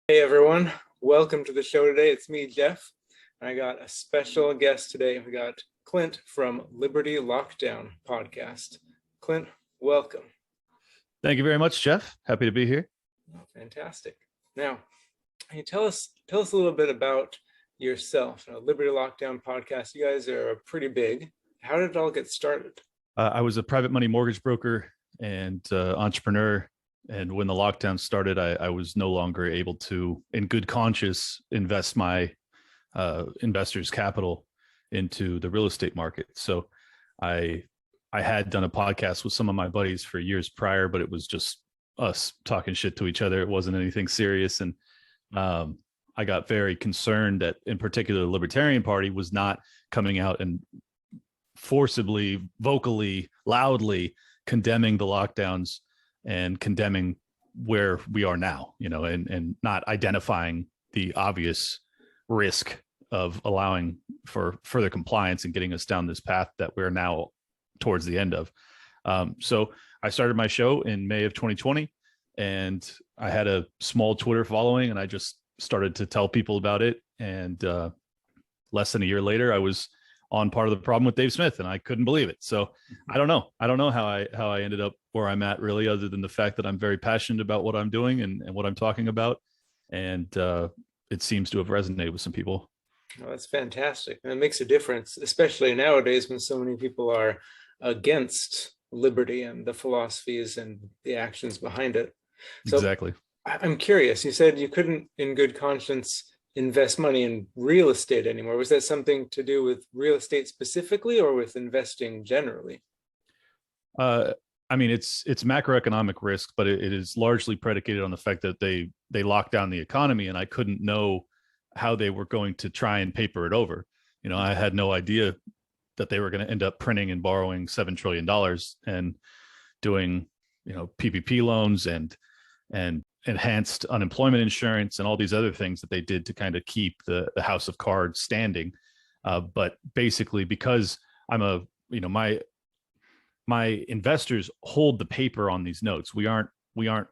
Hey everyone, welcome to the show today. It's me, Jeff. I got a special guest today. We got Clint from Liberty Lockdown podcast. Clint, welcome. Thank you very much, Jeff. Happy to be here. Oh, fantastic. Now, can you tell us a little bit about yourself? Liberty Lockdown podcast, you guys are pretty big. How did it all get started? I was a private money mortgage broker and entrepreneur. And when the lockdown started, I was no longer able to, in good conscience, invest my investors' capital into the real estate market. So I had done a podcast with some of my buddies for years prior, but it was just us talking shit to each other. It wasn't anything serious. And I got very concerned that, in particular, the Libertarian Party was not coming out and forcibly, vocally, loudly condemning the lockdowns and condemning where we are now, and not identifying the obvious risk of allowing for further compliance and getting us down this path that we're now towards the end of. So I started my show in May of 2020, and I had a small Twitter following, and I just started to tell people about it. And less than a year later, I was on Part of the Problem with Dave Smith, and I couldn't believe it. So I don't know how I ended up where I'm at, really, other than the fact that I'm very passionate about what I'm doing and what I'm talking about. And it seems to have resonated with some people. Oh, that's fantastic. And it makes a difference, especially nowadays when so many people are against liberty and the philosophies and the actions behind it. So exactly. I'm curious, you said you couldn't in good conscience invest money in real estate anymore. Was that something to do with real estate specifically or with investing generally? I mean, it's macroeconomic risk, but it is largely predicated on the fact that they locked down the economy, and I couldn't know how they were going to try and paper it over. I had no idea that they were going to end up printing and borrowing $7 trillion and doing, PPP loans and enhanced unemployment insurance and all these other things that they did to kind of keep the house of cards standing. But basically, because I'm my investors hold the paper on these notes. We aren't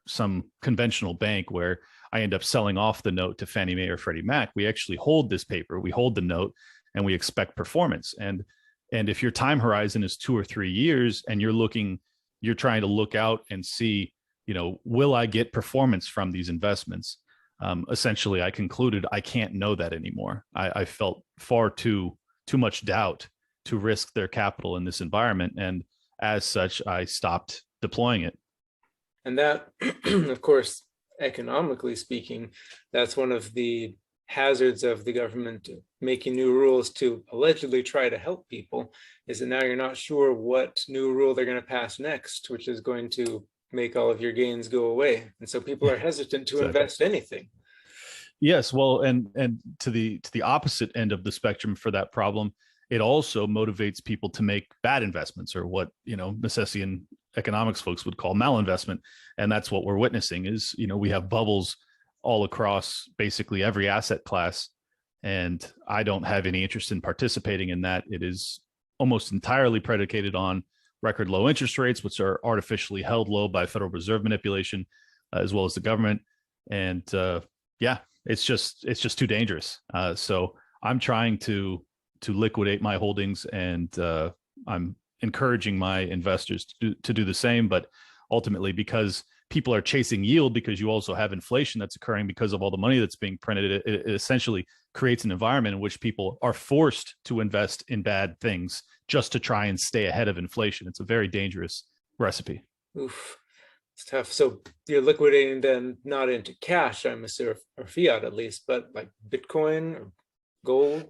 some conventional bank where I end up selling off the note to Fannie Mae or Freddie Mac. We actually hold this paper. We hold the note, and we expect performance. And if your time horizon is 2 or 3 years, and you're trying to look out and see, will I get performance from these investments? Essentially, I concluded I can't know that anymore. I felt far too much doubt to risk their capital in this environment. And as such, I stopped deploying it. And that, of course, economically speaking, that's one of the hazards of the government making new rules to allegedly try to help people, is that now you're not sure what new rule they're going to pass next, which is going to make all of your gains go away. And so people are hesitant to invest anything. Yes, well, and to the opposite end of the spectrum for that problem, it also motivates people to make bad investments, or what necessity and economics folks would call malinvestment. And that's what we're witnessing is, we have bubbles all across basically every asset class. And I don't have any interest in participating in that. It is almost entirely predicated on record low interest rates, which are artificially held low by Federal Reserve manipulation, as well as the government. And it's just too dangerous. So I'm trying to liquidate my holdings, and I'm encouraging my investors to do the same. But ultimately, because people are chasing yield, because you also have inflation that's occurring because of all the money that's being printed, it essentially creates an environment in which people are forced to invest in bad things just to try and stay ahead of inflation. It's a very dangerous recipe. Oof, it's tough. So you're liquidating then not into cash, I'm assuming, or fiat at least, but like Bitcoin or gold?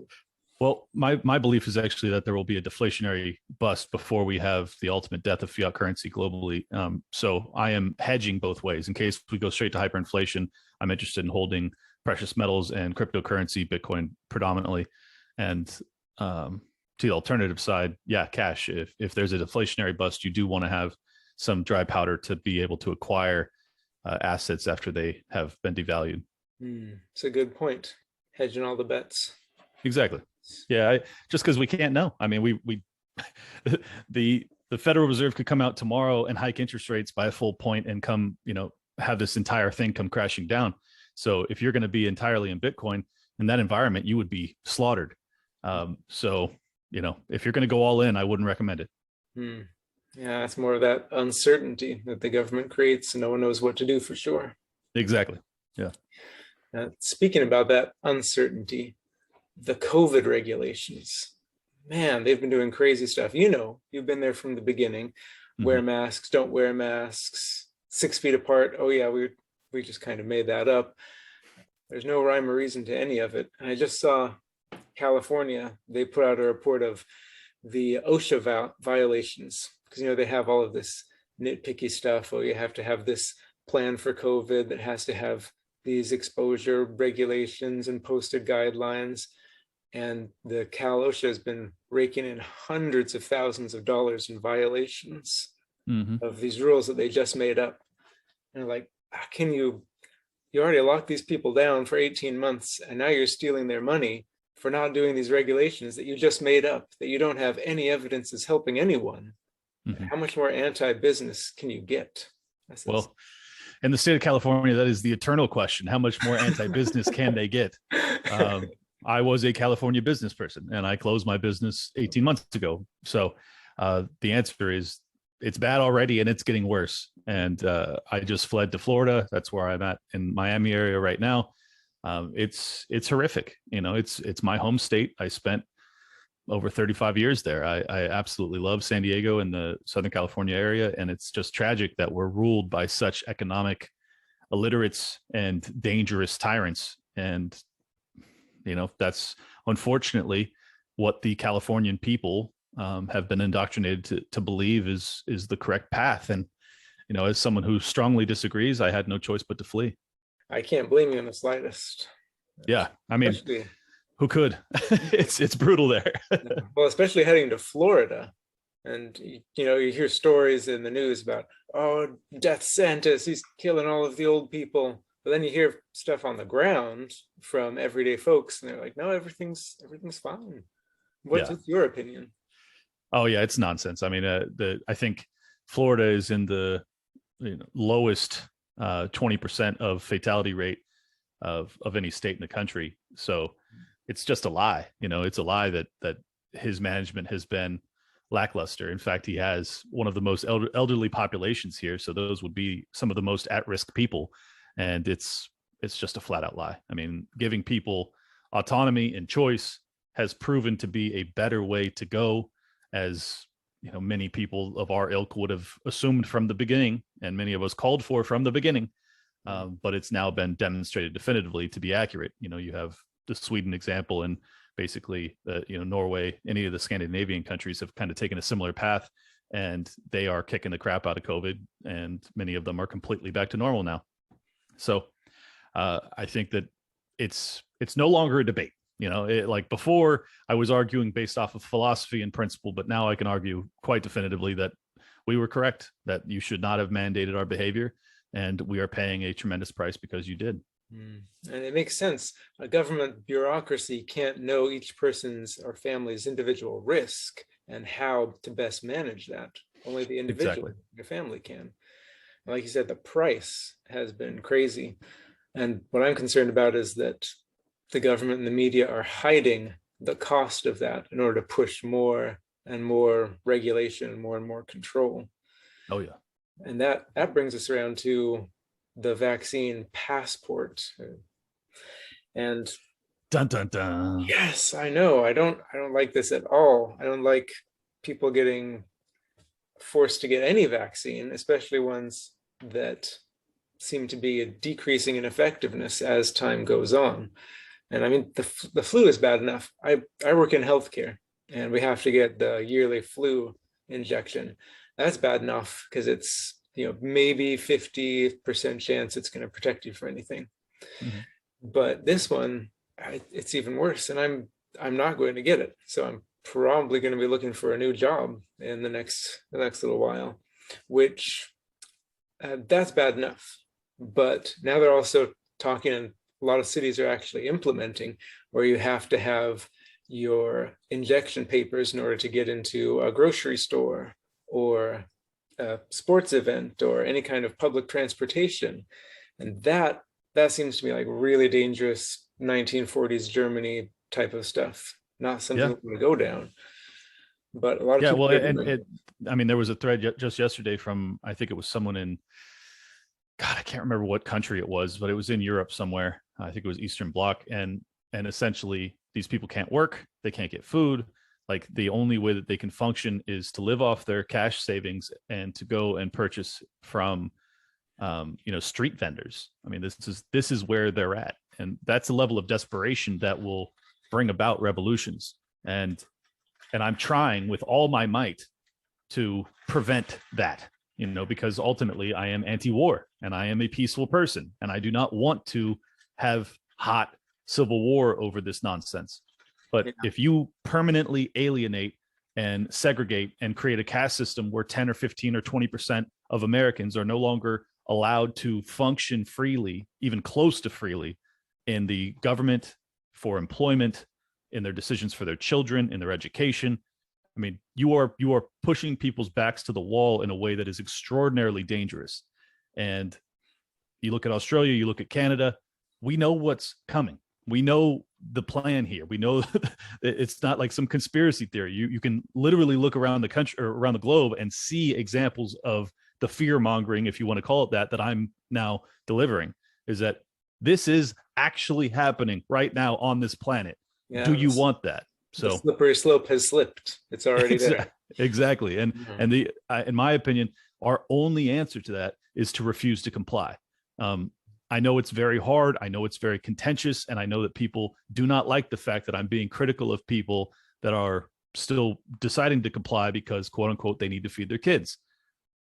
Well, my belief is actually that there will be a deflationary bust before we have the ultimate death of fiat currency globally. So I am hedging both ways. In case we go straight to hyperinflation, I'm interested in holding precious metals and cryptocurrency, Bitcoin predominantly. And to the alternative side, cash. If there's a deflationary bust, you do want to have some dry powder to be able to acquire assets after they have been devalued. It's a good point. Hedging all the bets. Exactly. Yeah, just because we can't know. I mean, we the Federal Reserve could come out tomorrow and hike interest rates by a full point and come, have this entire thing come crashing down. So if you're going to be entirely in Bitcoin in that environment, you would be slaughtered. So, if you're going to go all in, I wouldn't recommend it. Yeah, it's more of that uncertainty that the government creates and no one knows what to do for sure. Exactly. Yeah. Speaking about that uncertainty, the COVID regulations, man, they've been doing crazy stuff. You've been there from the beginning. Wear masks, don't wear masks, 6 feet apart. Oh yeah, we just kind of made that up. There's no rhyme or reason to any of it. And I just saw California, they put out a report of the OSHA violations, because they have all of this nitpicky stuff. Oh, you have to have this plan for COVID that has to have these exposure regulations and posted guidelines. And the Cal OSHA has been raking in hundreds of thousands of dollars in violations of these rules that they just made up. And they're like, how can you already locked these people down for 18 months and now you're stealing their money for not doing these regulations that you just made up, that you don't have any evidence is helping anyone. How much more anti-business can you get? Well, in the state of California, that is the eternal question. How much more anti-business can they get? I was a California business person and I closed my business 18 months ago. So the answer is it's bad already and it's getting worse. And I just fled to Florida. That's where I'm at in Miami area right now. It's horrific. It's my home state. I spent over 35 years there. I absolutely love San Diego and the Southern California area. And it's just tragic that we're ruled by such economic illiterates and dangerous tyrants. And, that's unfortunately what the Californian people have been indoctrinated to believe is the correct path. And, as someone who strongly disagrees, I had no choice but to flee. I can't blame you in the slightest. Yeah. I mean, who could? It's brutal there. Well, especially heading to Florida. And, you hear stories in the news about, oh, Death Santis, he's killing all of the old people. But then you hear stuff on the ground from everyday folks and they're like, no, everything's fine. What's your opinion? Oh yeah, it's nonsense. I mean, I think Florida is in the lowest 20% of fatality rate of any state in the country. So it's just a lie. It's a lie that his management has been lackluster. In fact, he has one of the most elderly populations here. So those would be some of the most at-risk people. And it's just a flat out lie. I mean, giving people autonomy and choice has proven to be a better way to go, as many people of our ilk would have assumed from the beginning, and many of us called for from the beginning. But it's now been demonstrated definitively to be accurate. You have the Sweden example, and basically, Norway, any of the Scandinavian countries have kind of taken a similar path, and they are kicking the crap out of COVID, and many of them are completely back to normal now. So I think that it's no longer a debate. Like before, I was arguing based off of philosophy and principle, but now I can argue quite definitively that we were correct, that you should not have mandated our behavior, and we are paying a tremendous price because you did. And it makes sense. A government bureaucracy can't know each person's or family's individual risk and how to best manage that. Only the individual, your family can. Like you said, the price has been crazy. And what I'm concerned about is that the government and the media are hiding the cost of that in order to push more and more regulation and more control. Oh, yeah. And that brings us around to the vaccine passport. And dun dun dun. Yes, I know. I don't like this at all. I don't like people getting forced to get any vaccine, especially ones that seem to be decreasing in effectiveness as time goes on. And I mean, the flu is bad enough. I work in healthcare and we have to get the yearly flu injection. That's bad enough because it's, maybe 50% chance it's going to protect you for anything. But this one, it's even worse. And I'm not going to get it. So I'm probably going to be looking for a new job in the next little while, which that's bad enough. But now they're also talking, and a lot of cities are actually implementing, where you have to have your injection papers in order to get into a grocery store or a sports event or any kind of public transportation. And that that seems to me like really dangerous 1940s Germany type of stuff. Not something Yeah. that would go down. But a lot of Yeah. people Well, are and doing it. I mean, there was a thread just yesterday from, I think it was someone in, God, I can't remember what country it was, but it was in Europe somewhere. I think it was Eastern Bloc, and essentially these people can't work, they can't get food. Like the only way that they can function is to live off their cash savings and to go and purchase from, street vendors. I mean, this is where they're at, and that's a level of desperation that will bring about revolutions. And I'm trying with all my might to prevent that, because ultimately I am anti-war and I am a peaceful person and I do not want to have hot civil war over this nonsense. But Yeah. if you permanently alienate and segregate and create a caste system where 10 or 15 or 20% of Americans are no longer allowed to function freely, even close to freely, in the government, for employment, in their decisions for their children, in their education, I mean, you are pushing people's backs to the wall in a way that is extraordinarily dangerous. And you look at Australia, you look at Canada, we know what's coming. We know the plan here. We know it's not like some conspiracy theory. You can literally look around the country or around the globe and see examples of the fear mongering, if you want to call it that I'm now delivering, is that this is actually happening right now on this planet. Do Yeah, you want that? the So slippery slope has slipped. It's already there. exactly. And Mhm. and the in my opinion, our only answer to that is to refuse to comply. I know it's very hard. I know it's very contentious, and I know that people do not like the fact that I'm being critical of people that are still deciding to comply because, quote unquote, they need to feed their kids.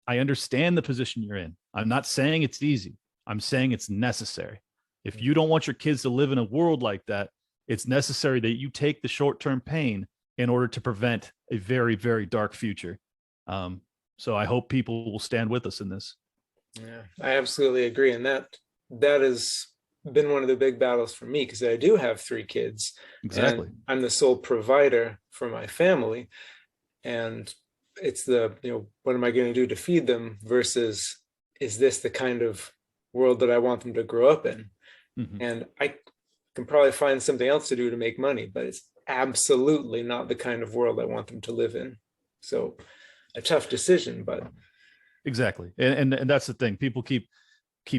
I understand the position you're in. I'm not saying it's easy. I'm saying it's necessary. If you don't want your kids to live in a world like that, it's necessary that you take the short-term pain in order to prevent a very, very dark future. So I hope people will stand with us in this. Yeah, I absolutely agree. And that has been one of the big battles for me because I do have three kids and Exactly. I'm the sole provider for my family. And it's what am I going to do to feed them versus is this the kind of world that I want them to grow up in? Mm-hmm. And I can probably find something else to do to make money, but it's absolutely not the kind of world I want them to live in. So a tough decision, but Exactly. And that's the thing. People keep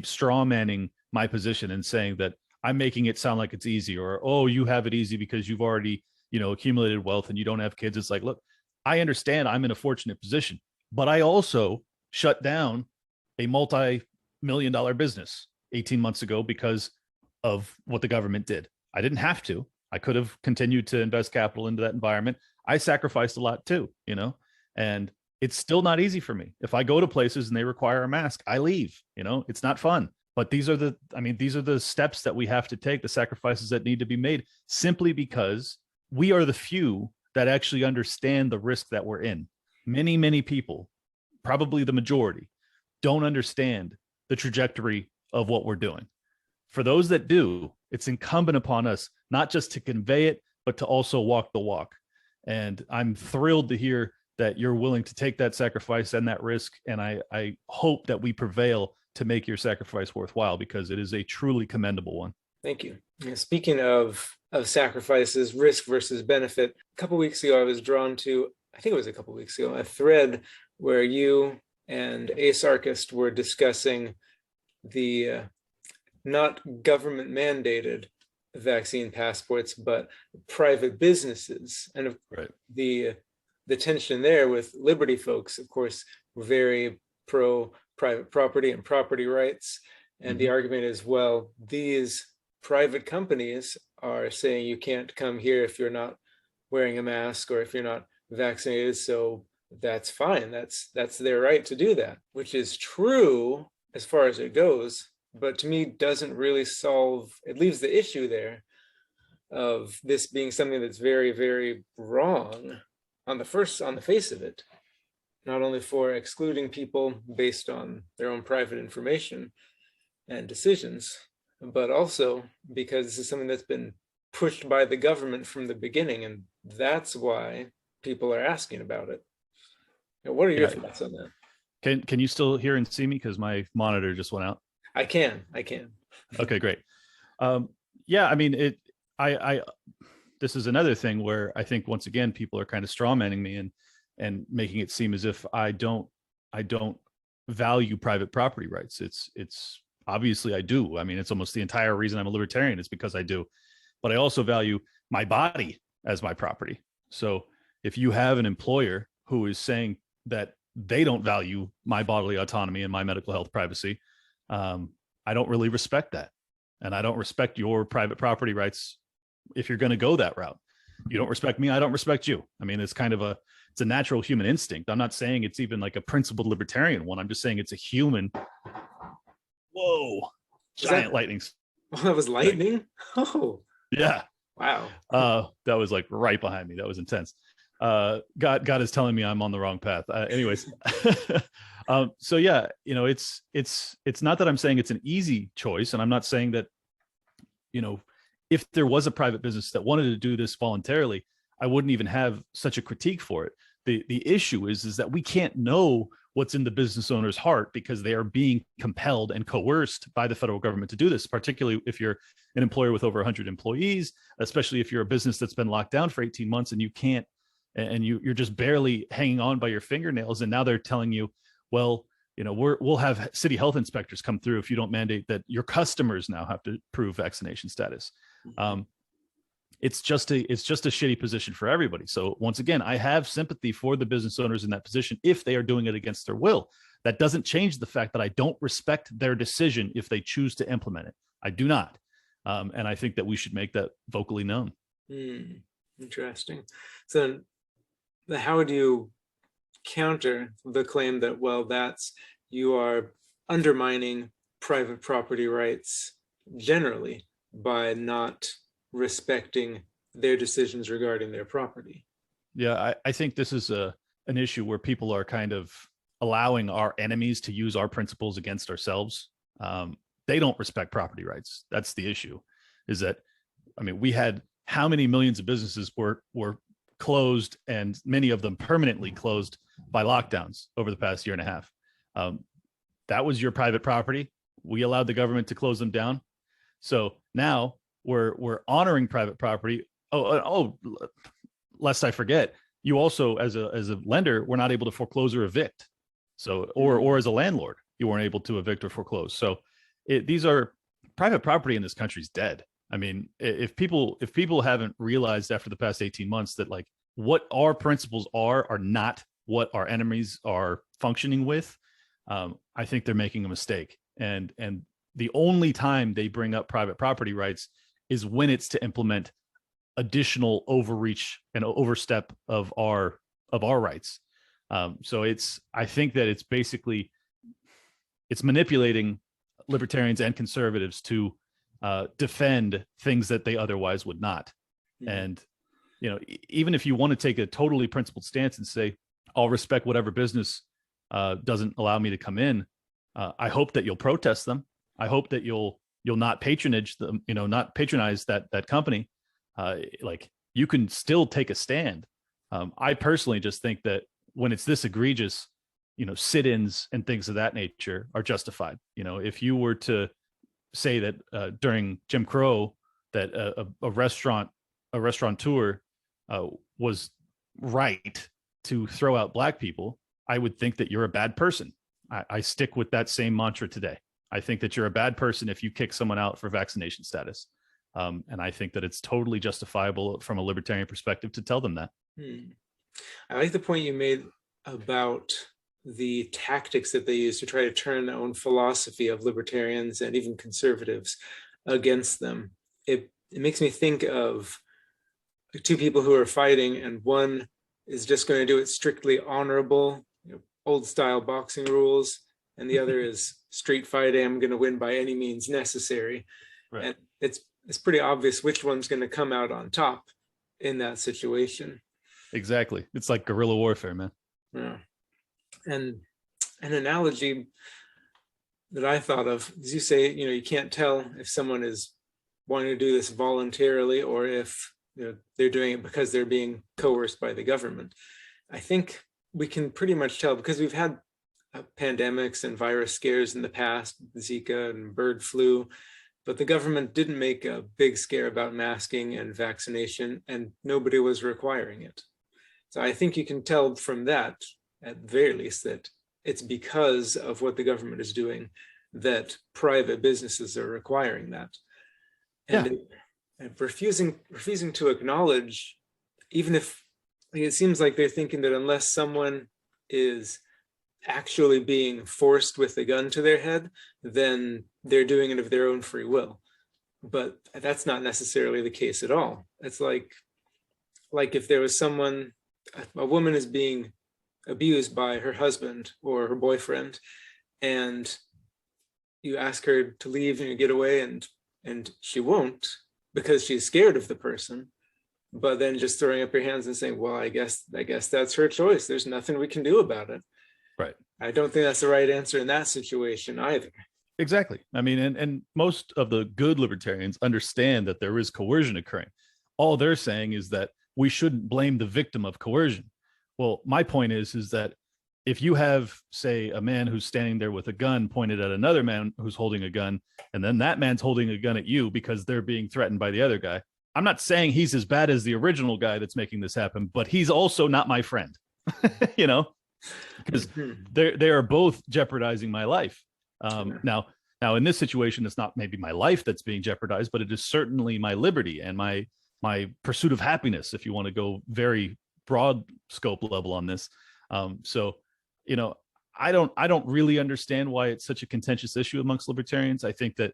straw manning my position and saying that I'm making it sound like it's easy, or, oh, you have it easy because you've already, accumulated wealth and you don't have kids. It's like, look, I understand I'm in a fortunate position, but I also shut down a multi-million dollar business 18 months ago because of what the government did. I didn't have to. I could have continued to invest capital into that environment. I sacrificed a lot too, and it's still not easy for me. If I go to places and they require a mask, I leave. It's not fun. But these are the steps that we have to take, the sacrifices that need to be made, simply because we are the few that actually understand the risk that we're in. Many, many people, probably the majority, don't understand the trajectory of what we're doing. For those that do, it's incumbent upon us not just to convey it, but to also walk the walk. And I'm thrilled to hear that you're willing to take that sacrifice and that risk. And I hope that we prevail to make your sacrifice worthwhile, because it is a truly commendable one. thank you. Speaking of sacrifices, risk versus benefit, a couple weeks ago I was drawn to, I think it was a couple weeks ago, a thread where you and Asarchist were discussing the not government mandated vaccine passports, but private businesses, and Right. the tension there with Liberty folks, of course, very pro private property and property rights. And the argument is, well, these private companies are saying you can't come here if you're not wearing a mask or if you're not vaccinated. So that's fine. That's their right to do that, which is true as far as it goes, but to me doesn't really solve, it leaves the issue there of this being something that's very, very wrong on the face of it, not only for excluding people based on their own private information and decisions, but also because this is something that's been pushed by the government from the beginning, and that's why people are asking about it. Now, what are your thoughts on that? Can you still hear and see me? Because my monitor just went out. I can. Okay, great. Yeah, I mean, I this is another thing where I think once again people are kind of strawmanning me and making it seem as if I don't value private property rights. It's obviously I do. I mean, it's almost the entire reason I'm a libertarian is because I do. But I also value my body as my property. So if you have an employer who is saying that they don't value my bodily autonomy and my medical health privacy, I don't really respect that. And I don't respect your private property rights if you're going to go that route. You don't respect me, I don't respect you. I mean, it's kind of it's a natural human instinct. I'm not saying it's even like a principled libertarian one. I'm just saying it's a human. Whoa, giant lightning. Oh, that was lightning? Oh. Yeah. Wow. That was like right behind me. That was intense. God is telling me I'm on the wrong path. Anyways. So yeah, you know, it's not that I'm saying it's an easy choice. And I'm not saying that, you know, if there was a private business that wanted to do this voluntarily, I wouldn't even have such a critique for it. The issue is that we can't know what's in the business owner's heart because they are being compelled and coerced by the federal government to do this, particularly if you're an employer with over 100 employees, especially if you're a business that's been locked down for 18 months and you can't, and you're just barely hanging on by your fingernails. And now they're telling you, well, you know, we'll have city health inspectors come through if you don't mandate that your customers now have to prove vaccination status. It's just a shitty position for everybody. So once again, I have sympathy for the business owners in that position if they are doing it against their will. That doesn't change the fact that I don't respect their decision if they choose to implement it. I do not. And I think that we should make that vocally known. Interesting. So how would you counter the claim that, well, you are undermining private property rights generally by not respecting their decisions regarding their property? Yeah, I think this is an issue where people are kind of allowing our enemies to use our principles against ourselves. They don't respect property rights. That's the issue, is that, I mean, we had how many millions of businesses were closed, and many of them permanently closed by lockdowns over the past year and a half. That was your private property. We allowed the government to close them down. So now we're honoring private property. Lest I forget, you also, as a lender, were not able to foreclose or evict. So, or as a landlord, you weren't able to evict or foreclose. So these are private property in this country is dead. I mean, if people haven't realized after the past 18 months that like what our principles are not what our enemies are functioning with, I think they're making a mistake. And the only time they bring up private property rights is when it's to implement additional overreach and overstep of our rights. So I think that it's manipulating libertarians and conservatives to defend things that they otherwise would not. And, you know, even if you want to take a totally principled stance and say, I'll respect whatever business doesn't allow me to come in, I hope that you'll protest them. I hope that you'll not patronage them, you know, not patronize that company. Like, you can still take a stand. I personally just think that when it's this egregious, you know, sit-ins and things of that nature are justified. You know, if you were to say that during Jim Crow that a restaurateur was right to throw out black people, I would think that you're a bad person. I stick with that same mantra today. I think that you're a bad person if you kick someone out for vaccination status. And I think that it's totally justifiable from a libertarian perspective to tell them that. I like the point you made about the tactics that they use to try to turn their own philosophy of libertarians and even conservatives against them. It makes me think of two people who are fighting, and one is just going to do it strictly honorable, you know, old style boxing rules, and the other is street fighting, I'm going to win by any means necessary. Right. And it's pretty obvious which one's going to come out on top in that situation. Exactly. It's like guerrilla warfare, man. Yeah. And an analogy that I thought of is, you say, you know, you can't tell if someone is wanting to do this voluntarily or if, you know, they're doing it because they're being coerced by the government. I think we can pretty much tell because we've had pandemics and virus scares in the past, Zika and bird flu. but the government didn't make a big scare about masking and vaccination, and nobody was requiring it. So I think you can tell from that, at the very least, that it's because of what the government is doing that private businesses are requiring that. And, and refusing to acknowledge, even if it seems like they're thinking that unless someone is actually being forced with a gun to their head, then they're doing it of their own free will. But that's not necessarily the case at all. It's like if there was someone, a woman is being abused by her husband or her boyfriend, and you ask her to leave and you get away, and she won't because she's scared of the person, but then just throwing up your hands and saying, well, I guess that's her choice. There's nothing we can do about it. Right. I don't think that's the right answer in that situation either. Exactly. I mean, and most of the good libertarians understand that there is coercion occurring. All they're saying is that we shouldn't blame the victim of coercion. Well, my point is that if you have, say, a man who's standing there with a gun pointed at another man who's holding a gun, and then that man's holding a gun at you because they're being threatened by the other guy, I'm not saying he's as bad as the original guy that's making this happen, but he's also not my friend, you know, because they are both jeopardizing my life. Now, in this situation, it's not maybe my life that's being jeopardized, but it is certainly my liberty and my pursuit of happiness, if you want to go very broad scope level on this. So, you know, I don't really understand why it's such a contentious issue amongst libertarians. I think that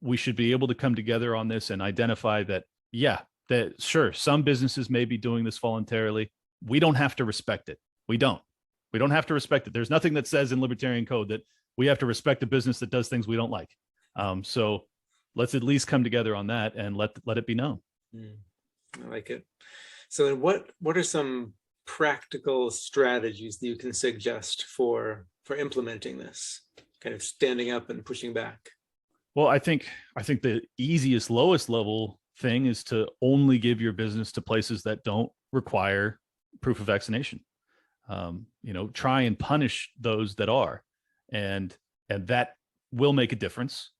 we should be able to come together on this and identify that, that sure, some businesses may be doing this voluntarily. We don't have to respect it. We don't have to respect it. There's nothing that says in libertarian code that we have to respect a business that does things we don't like. So let's at least come together on that and let it be known. I like it. So then what are some practical strategies that you can suggest for implementing this, kind of standing up and pushing back? Well, I think the easiest, lowest level thing is to only give your business to places that don't require proof of vaccination. You know, try and punish those that are, and that will make a difference.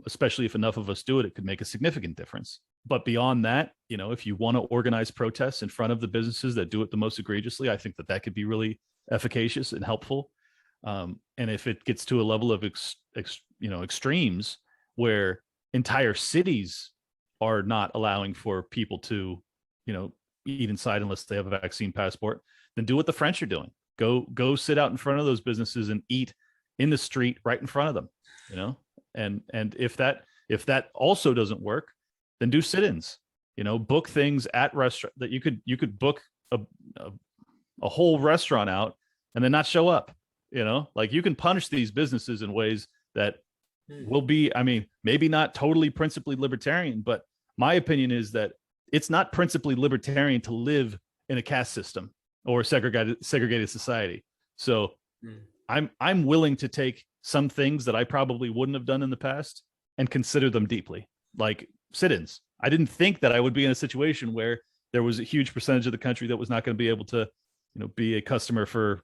Especially if enough of us do it, it could make a significant difference. But beyond that, you know, if you want to organize protests in front of the businesses that do it the most egregiously, I think that could be really efficacious and helpful. And if it gets to a level of extremes where entire cities are not allowing for people to, you know, eat inside unless they have a vaccine passport, then do what the French are doing. Go sit out in front of those businesses and eat in the street right in front of them, you know. And if that also doesn't work, then do sit-ins. You know, book things at restaurant that you could book a whole restaurant out and then not show up. You know, like you can punish these businesses in ways that will be, I mean, maybe not totally principally libertarian, but my opinion is that it's not principally libertarian to live in a caste system or segregated society. So I'm willing to take some things that I probably wouldn't have done in the past and consider them deeply, like sit-ins. I didn't think that I would be in a situation where there was a huge percentage of the country that was not going to be able to, you know, be a customer for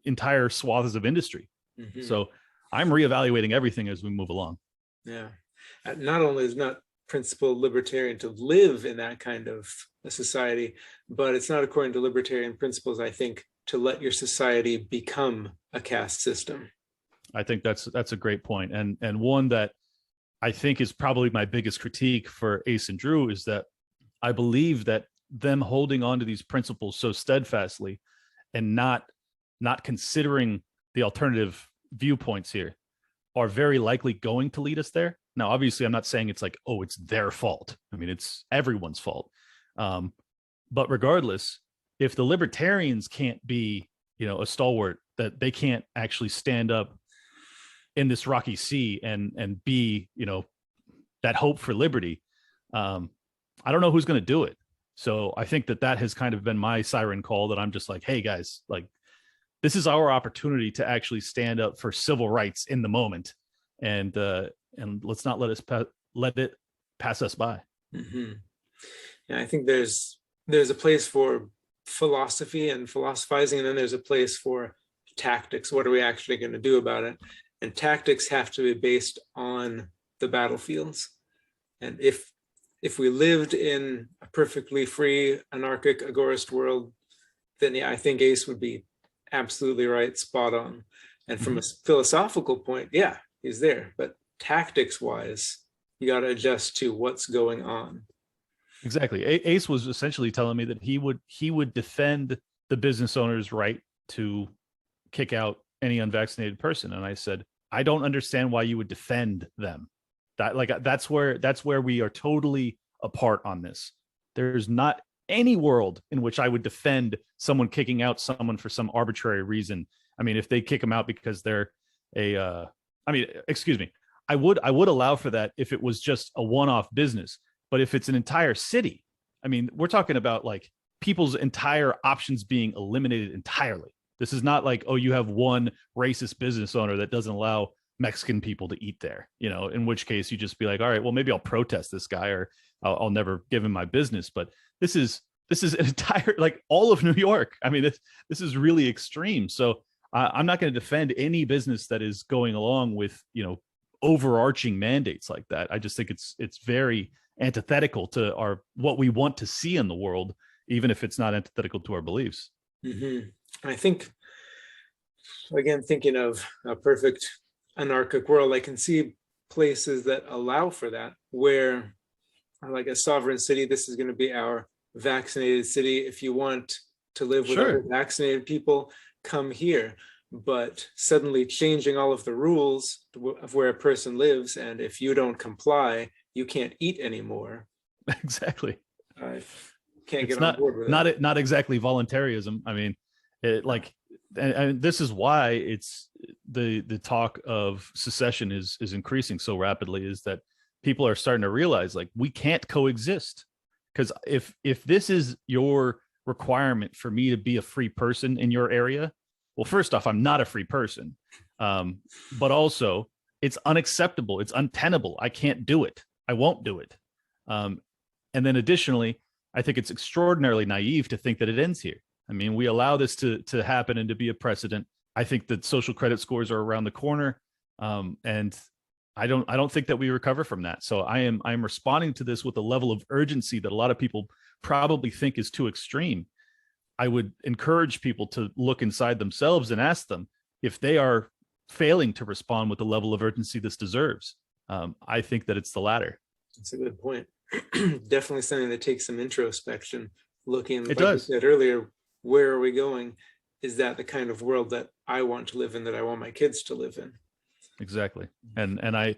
entire swaths of industry. So I'm reevaluating everything as we move along. Yeah. Not only is not principle libertarian to live in that kind of a society, but it's not according to libertarian principles, I think, to let your society become a caste system. I think that's a great point. And one that I think is probably my biggest critique for Ace and Drew is that I believe that them holding on to these principles so steadfastly and not considering the alternative viewpoints here are very likely going to lead us there. Now, obviously, I'm not saying it's like, oh, it's their fault. I mean, it's everyone's fault. But regardless, if the libertarians can't be, you know, a stalwart, that they can't actually stand up in this rocky sea and be, you know, that hope for liberty, I don't know who's going to do it. So I think that has kind of been my siren call, that I'm just like, hey guys, like, this is our opportunity to actually stand up for civil rights in the moment, and let's not let it pass us by. Yeah, I think there's a place for philosophy and philosophizing, and then there's a place for tactics. What are we actually going to do about it? And tactics have to be based on the battlefields. And if we lived in a perfectly free, anarchic, agorist world, then yeah, I think Ace would be absolutely right, spot on. And from a philosophical point, yeah, he's there. But tactics wise, you got to adjust to what's going on. Exactly. Ace was essentially telling me that he would defend the business owner's right to kick out any unvaccinated person. And I said, I don't understand why you would defend them. That's where we are totally apart on this. There's not any world in which I would defend someone kicking out someone for some arbitrary reason. I mean, if they kick them out because they're excuse me, I would allow for that if it was just a one-off business. But if it's an entire city, I mean, we're talking about like people's entire options being eliminated entirely. This is not like, oh, you have one racist business owner that doesn't allow Mexican people to eat there, in which case you just be like, all right, well, maybe I'll protest this guy, or I'll never give him my business. But this is an entire, like, all of New York. I mean, this is really extreme. So I'm not going to defend any business that is going along with, overarching mandates like that. I just think it's very antithetical to what we want to see in the world, even if it's not antithetical to our beliefs. Mm-hmm. I think, again, thinking of a perfect anarchic world, I can see places that allow for that, where, like a sovereign city, this is going to be our vaccinated city. If you want to live with other vaccinated people, come here. But suddenly changing all of the rules of where a person lives, and if you don't comply, you can't eat anymore. Exactly. I can't get on board with it. Not exactly voluntarism. I mean, and this is why it's the talk of secession is increasing so rapidly, is that people are starting to realize, like, we can't coexist. Because if this is your requirement for me to be a free person in your area, well, first off, I'm not a free person, but also it's unacceptable. It's untenable. I can't do it. I won't do it. And then additionally, I think it's extraordinarily naive to think that it ends here. I mean, we allow this to happen and to be a precedent. I think that social credit scores are around the corner, and I don't think that we recover from that. So I'm responding to this with a level of urgency that a lot of people probably think is too extreme. I would encourage people to look inside themselves and ask them if they are failing to respond with the level of urgency this deserves. I think that it's the latter. That's a good point. Definitely something that takes some introspection. Looking, it like does. you said earlier, where are we going? Is that the kind of world that I want to live in, that I want my kids to live in? Exactly. And I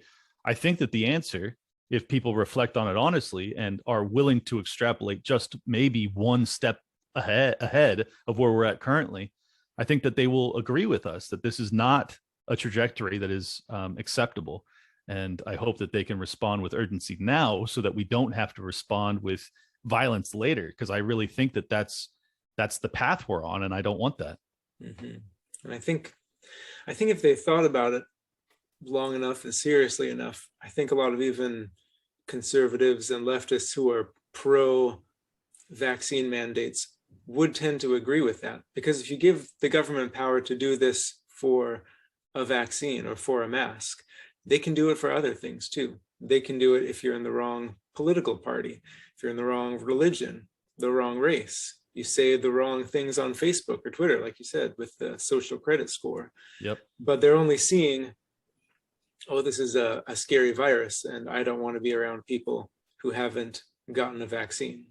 think that the answer, if people reflect on it honestly and are willing to extrapolate just maybe one step ahead of where we're at currently, I think that they will agree with us that this is not a trajectory that is acceptable. And I hope that they can respond with urgency now, so that we don't have to respond with violence later, because I really think that that's the path we're on, and I don't want that. Mm-hmm. And I think if they thought about it long enough and seriously enough, I think a lot of even conservatives and leftists who are pro vaccine mandates would tend to agree with that. Because if you give the government power to do this for a vaccine or for a mask, they can do it for other things too. They can do it if you're in the wrong political party, if you're in the wrong religion, the wrong race. You say the wrong things on Facebook or Twitter, like you said, with the social credit score. Yep. But they're only seeing, oh, this is a scary virus, and I don't want to be around people who haven't gotten a vaccine.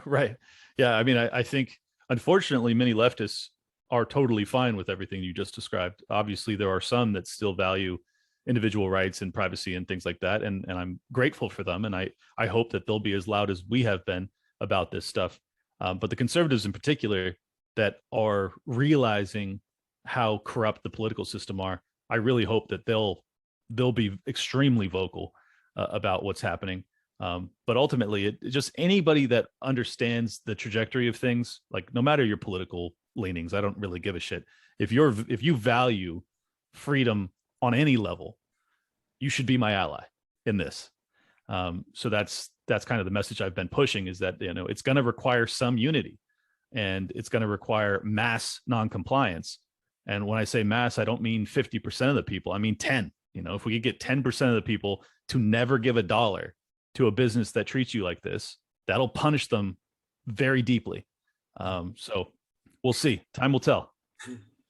Right. Yeah. I mean, I think, unfortunately, many leftists are totally fine with everything you just described. Obviously, there are some that still value individual rights and privacy and things like that. And I'm grateful for them. And I hope that they'll be as loud as we have been about this stuff. But the conservatives in particular that are realizing how corrupt the political system are, I really hope that they'll be extremely vocal about what's happening. But ultimately, just anybody that understands the trajectory of things, like, no matter your political leanings, I don't really give a shit. If you value freedom on any level, you should be my ally in this. So that's kind of the message I've been pushing, is that, it's going to require some unity, and it's going to require mass noncompliance. And when I say mass, I don't mean 50% of the people. I mean 10. If we could get 10% of the people to never give a dollar to a business that treats you like this, that'll punish them very deeply. So we'll see. Time will tell.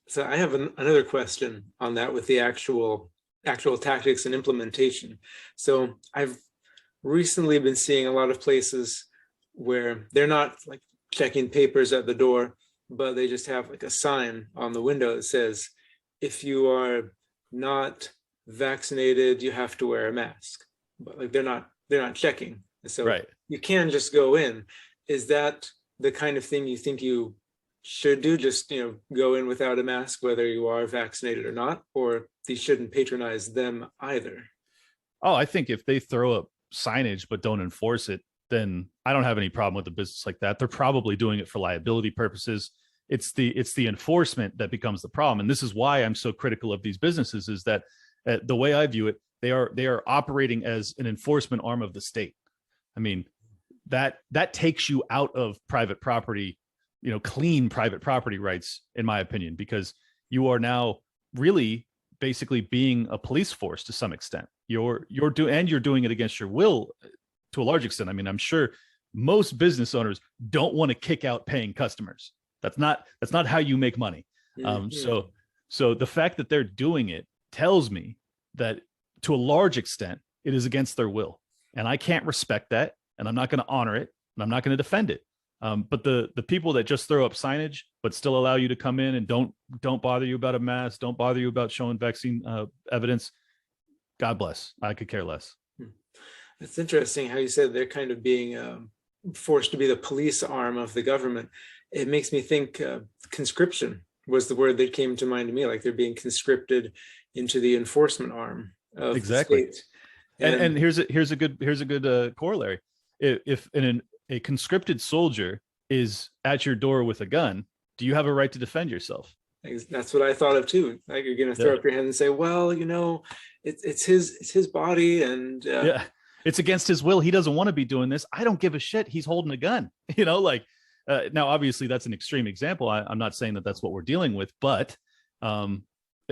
So I have another question on that with the actual tactics and implementation. So I've recently been seeing a lot of places where they're not like checking papers at the door, but they just have like a sign on the window that says, if you are not vaccinated, you have to wear a mask. But like they're not checking. So Right. you can just go in. Is that the kind of thing you think you should do? Just, go in without a mask, whether you are vaccinated or not, or these shouldn't patronize them either? Oh, I think if they throw up signage but don't enforce it, then I don't have any problem with a business like that. They're probably doing it for liability purposes. It's the enforcement that becomes the problem. And this is why I'm so critical of these businesses, is that the way I view it, they are operating as an enforcement arm of the state. I mean, that takes you out of private property, clean private property rights, in my opinion, because you are now really basically being a police force to some extent. You're doing it against your will to a large extent. I mean, I'm sure most business owners don't want to kick out paying customers. That's not how you make money. So the fact that they're doing it tells me that to a large extent it is against their will, and I can't respect that, and I'm not going to honor it, and I'm not going to defend it. But the people that just throw up signage but still allow you to come in and don't bother you about a mask, don't bother you about showing vaccine evidence, God bless. I could care less. It's interesting how you said they're kind of being forced to be the police arm of the government. It makes me think conscription was the word that came to mind to me, like they're being conscripted into the enforcement arm of the state. And here's a good corollary. If a conscripted soldier is at your door with a gun, do you have a right to defend yourself? That's what I thought of too. Like, you're going to throw up your hand and say, well, it's his body, and it's against his will. He doesn't want to be doing this. I don't give a shit. He's holding a gun. Now obviously that's an extreme example. I'm not saying that that's what we're dealing with, but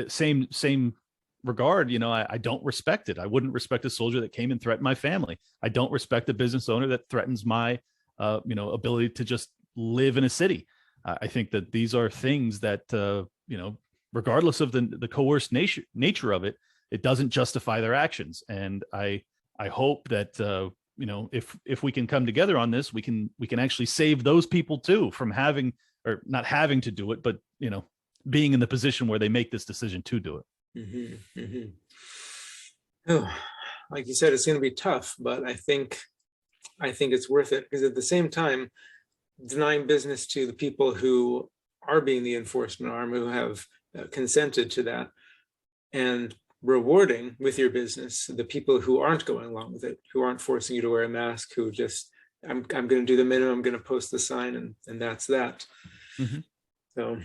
same regard, I don't respect it. I wouldn't respect a soldier that came and threatened my family. I don't respect a business owner that threatens my ability to just live in a city. I think that these are things that regardless of the coerced nature of it, it doesn't justify their actions. And I hope that if we can come together on this, we can actually save those people too from having, or not having to do it, but being in the position where they make this decision to do it. Mm-hmm, mm-hmm. Oh, like you said, it's going to be tough, but I think it's worth it, because at the same time, denying business to the people who are being the enforcement arm, who have consented to that, and rewarding with your business the people who aren't going along with it, who aren't forcing you to wear a mask, who just, I'm going to do the minimum, I'm going to post the sign, and that's that. Mm-hmm. So.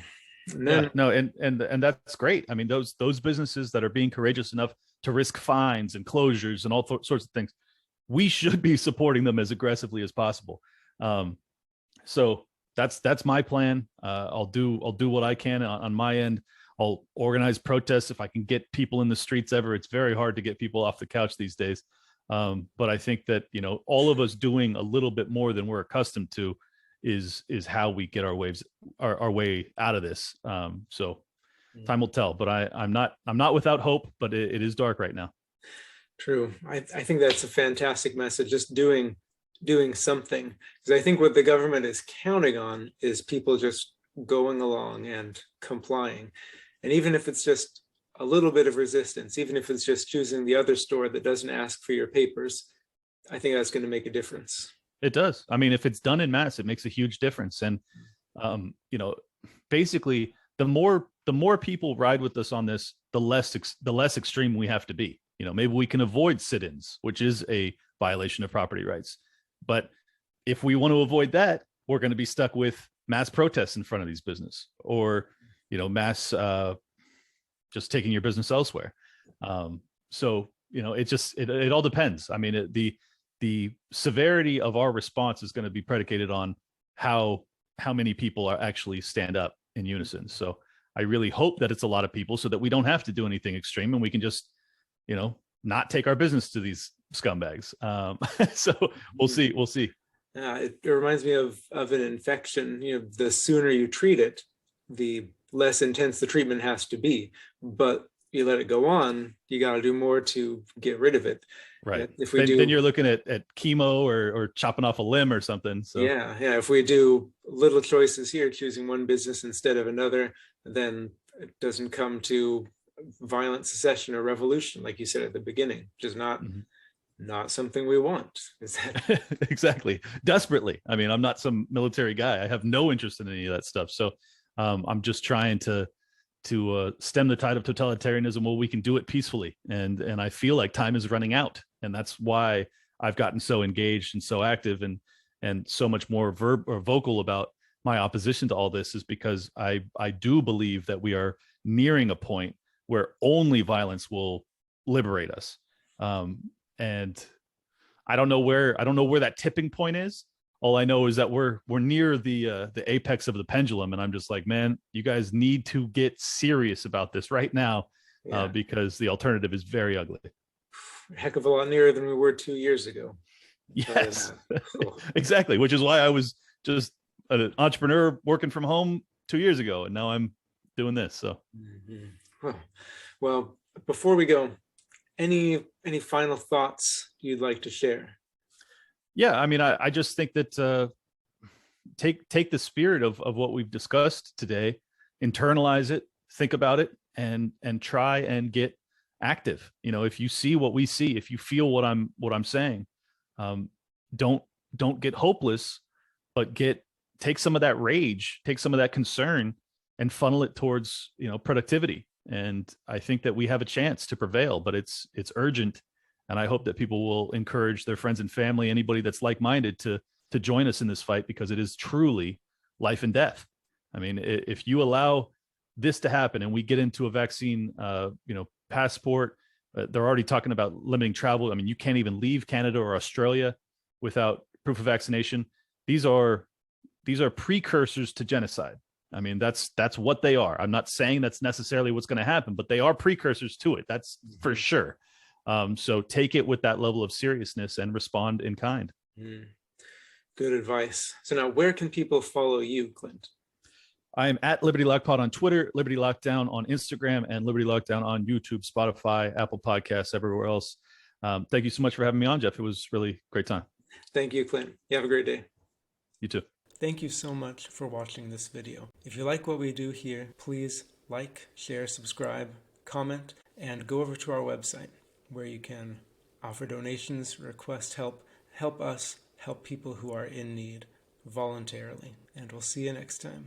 And then, and that's great. I mean, those businesses that are being courageous enough to risk fines and closures and all sorts of things, we should be supporting them as aggressively as possible. So that's my plan. I'll do what I can on my end. I'll organize protests if I can get people in the streets ever. It's very hard to get people off the couch these days. But I think that all of us doing a little bit more than we're accustomed to is how we get our way out of this. So time will tell, but I'm not without hope, but it is dark right now. True. I think that's a fantastic message, just doing something, because I think what the government is counting on is people just going along and complying. And even if it's just a little bit of resistance, even if it's just choosing the other store that doesn't ask for your papers, I think that's going to make a difference. It does. I mean, if it's done in mass, it makes a huge difference. And, basically the more people ride with us on this, the less extreme we have to be. Maybe we can avoid sit-ins, which is a violation of property rights. But if we want to avoid that, we're going to be stuck with mass protests in front of these business, or, mass just taking your business elsewhere. So, it all depends. I mean, the severity of our response is going to be predicated on how many people are actually stand up in unison. So I really hope that it's a lot of people, so that we don't have to do anything extreme, and we can just not take our business to these scumbags. So we'll see. We'll see. It reminds me of an infection. The sooner you treat it, the less intense the treatment has to be. But you let it go on, you got to do more to get rid of it. Right. If we then you're looking at chemo or chopping off a limb or something. So yeah. If we do little choices here, choosing one business instead of another, then it doesn't come to violent secession or revolution, like you said at the beginning, which is not something we want. Is that exactly? Desperately. I mean, I'm not some military guy. I have no interest in any of that stuff. So I'm just trying to stem the tide of totalitarianism. Well, we can do it peacefully, and I feel like time is running out, and that's why I've gotten so engaged and so active and so much more vocal about my opposition to all this, is because I do believe that we are nearing a point where only violence will liberate us. And I don't know where that tipping point is. All I know is that we're near the apex of the pendulum, and I'm just like, man, you guys need to get serious about this right now, because the alternative is very ugly. Heck of a lot nearer than we were 2 years ago. Yes, exactly. Which is why I was just an entrepreneur working from home 2 years ago, and now I'm doing this. So, well, before we go, any final thoughts you'd like to share? Yeah, I mean, I just think that take the spirit of what we've discussed today, internalize it, think about it, and try and get active. If you see what we see, if you feel what I'm saying, don't get hopeless, but take some of that rage, take some of that concern, and funnel it towards productivity. And I think that we have a chance to prevail, but it's urgent. And I hope that people will encourage their friends and family, anybody that's like-minded, to join us in this fight, because it is truly life and death. I mean, if you allow this to happen and we get into a vaccine, passport, they're already talking about limiting travel. I mean, you can't even leave Canada or Australia without proof of vaccination. These are precursors to genocide. I mean, that's what they are. I'm not saying that's necessarily what's going to happen, but they are precursors to it. That's for sure. So take it with that level of seriousness and respond in kind. Good advice. So now, where can people follow you, Clint? I am at Liberty Lockpod on Twitter, Liberty Lockdown on Instagram, and Liberty Lockdown on YouTube, Spotify, Apple Podcasts, everywhere else. Thank you so much for having me on, Jeff. It was really a great time. Thank you, Clint. You have a great day. You too. Thank you so much for watching this video. If you like what we do here, please like, share, subscribe, comment, and go over to our website where you can offer donations, request help us help people who are in need voluntarily. And we'll see you next time.